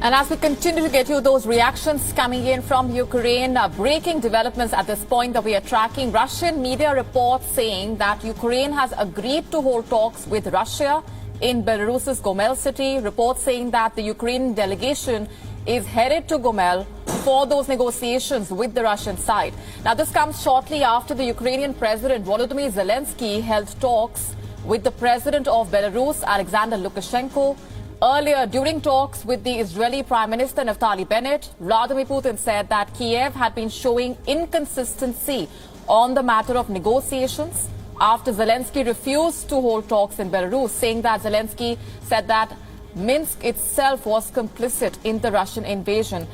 And as we continue to get you those reactions coming in from Ukraine, breaking developments at this point that we are tracking, Russian media reports saying that Ukraine has agreed to hold talks with Russia in Belarus's Gomel city. Reports saying that the Ukrainian delegation is headed to Gomel for those negotiations with the Russian side. Now, this comes shortly after the Ukrainian President Volodymyr Zelensky held talks with the President of Belarus, Alexander Lukashenko. Earlier, during talks with the Israeli Prime Minister Naftali Bennett, Vladimir Putin said that Kiev had been showing inconsistency on the matter of negotiations after Zelensky refused to hold talks in Belarus, saying that Zelensky said that Minsk itself was complicit in the Russian invasion.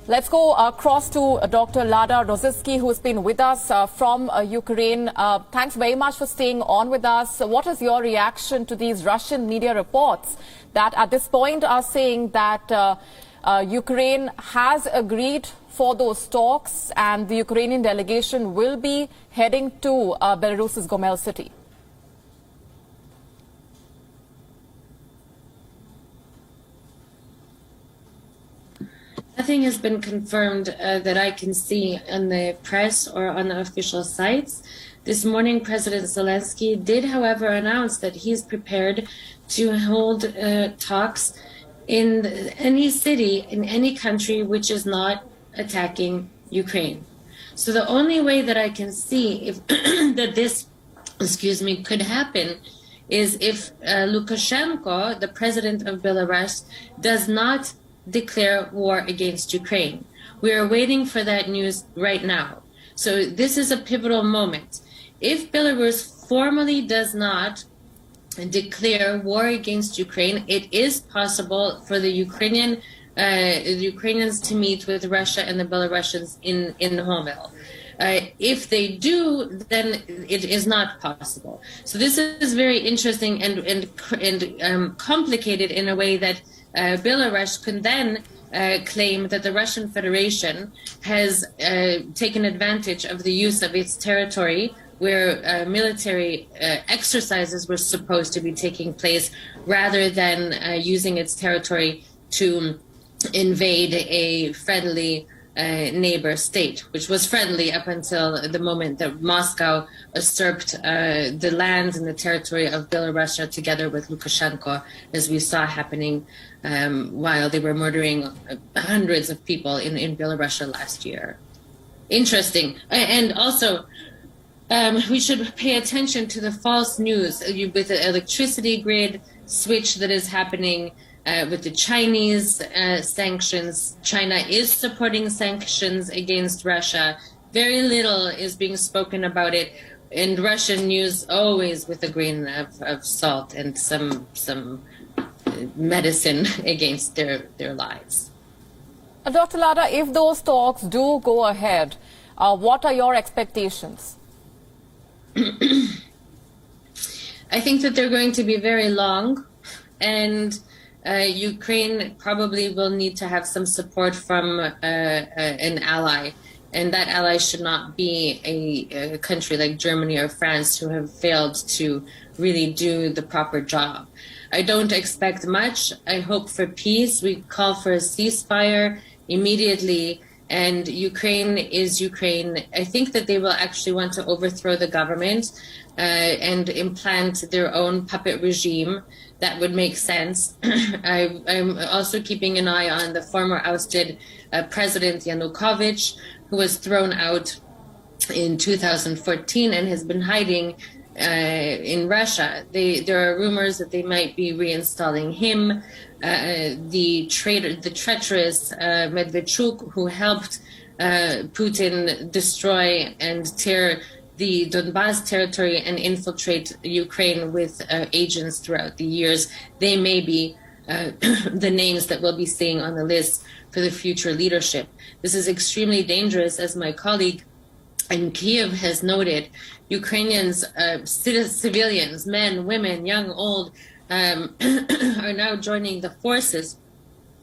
Let's go across to Dr. Lada Rosicky, who's been with us from Ukraine. Thanks very much for staying on with us. What is your reaction to these Russian media reports that at this point are saying that Ukraine has agreed for those talks and the Ukrainian delegation will be heading to Belarus's Gomel city? Nothing has been confirmed that I can see on the press or on the official sites. This morning, President Zelensky did, however, announce that he's prepared to hold talks in any city, in any country which is not attacking Ukraine. So the only way that I can see if that this, could happen is if Lukashenko, the president of Belarus, does not declare war against Ukraine. We are waiting for that news right now. So this is a pivotal moment. If Belarus formally does not declare war against Ukraine, it is possible for the Ukrainians to meet with Russia and the Belarusians in Gomel. If they do, then it is not possible. So this is very interesting and complicated in a way that Belarus can then claim that the Russian Federation has taken advantage of the use of its territory where military exercises were supposed to be taking place rather than using its territory to invade a friendly neighbor state, which was friendly up until the moment that Moscow usurped the land and the territory of Belarus together with Lukashenko, as we saw happening while they were murdering hundreds of people in Belarus last year. Interesting. And also, we should pay attention to the false news with the electricity grid switch that is happening with the Chinese sanctions. China is supporting sanctions against Russia. Very little is being spoken about it. And Russian news always with a grain of salt and some medicine against their lies. Dr. Lada, if those talks do go ahead, what are your expectations? I think that they're going to be very long, and Ukraine probably will need to have some support from an ally. And that ally should not be a country like Germany or France who have failed to really do the proper job. I don't expect much. I hope for peace. We call for a ceasefire immediately. And Ukraine is Ukraine. I think that they will actually want to overthrow the government and implant their own puppet regime. That would make sense. I'm also keeping an eye on the former ousted President Yanukovych, who was thrown out in 2014 and has been hiding in Russia. There are rumors that they might be reinstalling him. The treacherous Medvedchuk, who helped Putin destroy and tear the Donbas territory and infiltrate Ukraine with agents throughout the years. They may be the names that we'll be seeing on the list for the future leadership. This is extremely dangerous, as my colleague in Kiev has noted. Ukrainians, civilians, men, women, young, old, are now joining the forces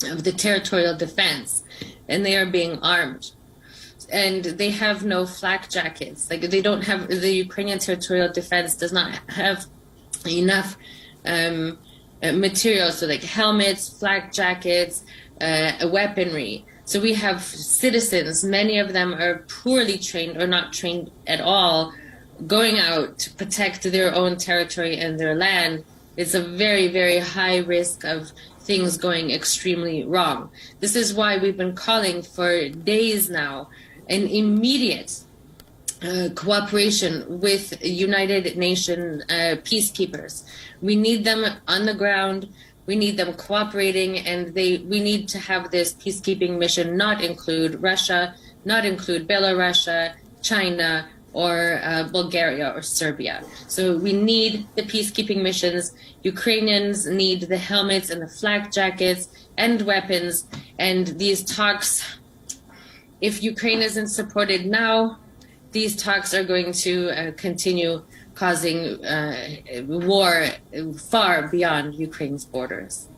of the territorial defense, and they are being armed. And they have no flak jackets. Like, they don't have, the Ukrainian territorial defense does not have enough materials, so like helmets, flak jackets, weaponry. So we have citizens, many of them are poorly trained or not trained at all, going out to protect their own territory and their land. It's a very, very high risk of things going extremely wrong. This is why we've been calling for days now an immediate cooperation with United Nations peacekeepers. We need them on the ground. We need them cooperating, and we need to have this peacekeeping mission not include Russia, not include Belarus, China, or Bulgaria or Serbia. So we need the peacekeeping missions. Ukrainians need the helmets and the flak jackets and weapons. And these talks, if Ukraine isn't supported now, these talks are going to continue causing war far beyond Ukraine's borders.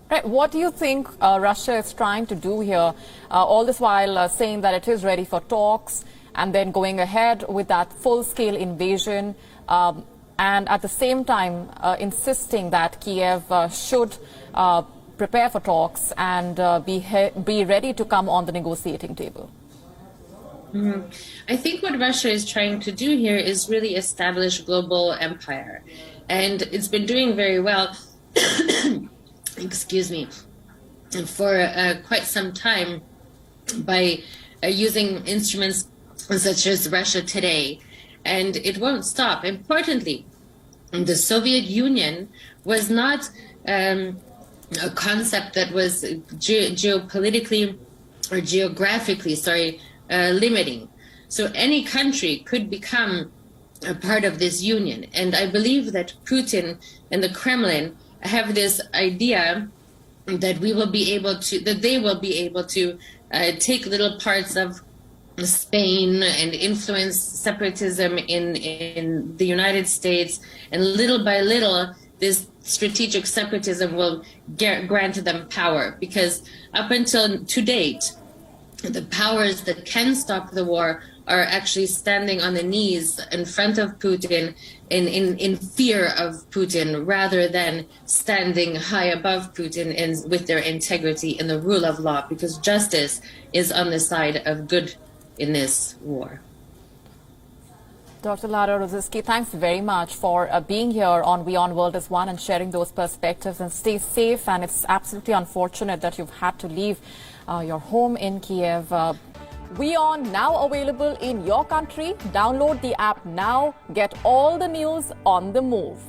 Right. What do you think Russia is trying to do here, all this while saying that it is ready for talks and then going ahead with that full-scale invasion and at the same time insisting that Kiev should prepare for talks and be ready to come on the negotiating table? Mm-hmm. I think what Russia is trying to do here is really establish global empire. And it's been doing very well, excuse me, for quite some time by using instruments such as Russia Today. And it won't stop. Importantly, the Soviet Union was not a concept that was geopolitically or geographically, limiting. So any country could become a part of this union. And I believe that Putin and the Kremlin have this idea that they will be able to take little parts of Spain and influence separatism in the United States. And little by little, this strategic separatism will grant them power. Because up until to date, the powers that can stop the war are actually standing on the knees in front of Putin in fear of Putin rather than standing high above Putin and with their integrity in the rule of law, because justice is on the side of good in this war. Dr. Lara Rosiski, thanks very much for being here on WION World is One and sharing those perspectives, and stay safe. And it's absolutely unfortunate that you've had to leave your home in Kiev. WION now available in your country. Download the app now. Get all the news on the move.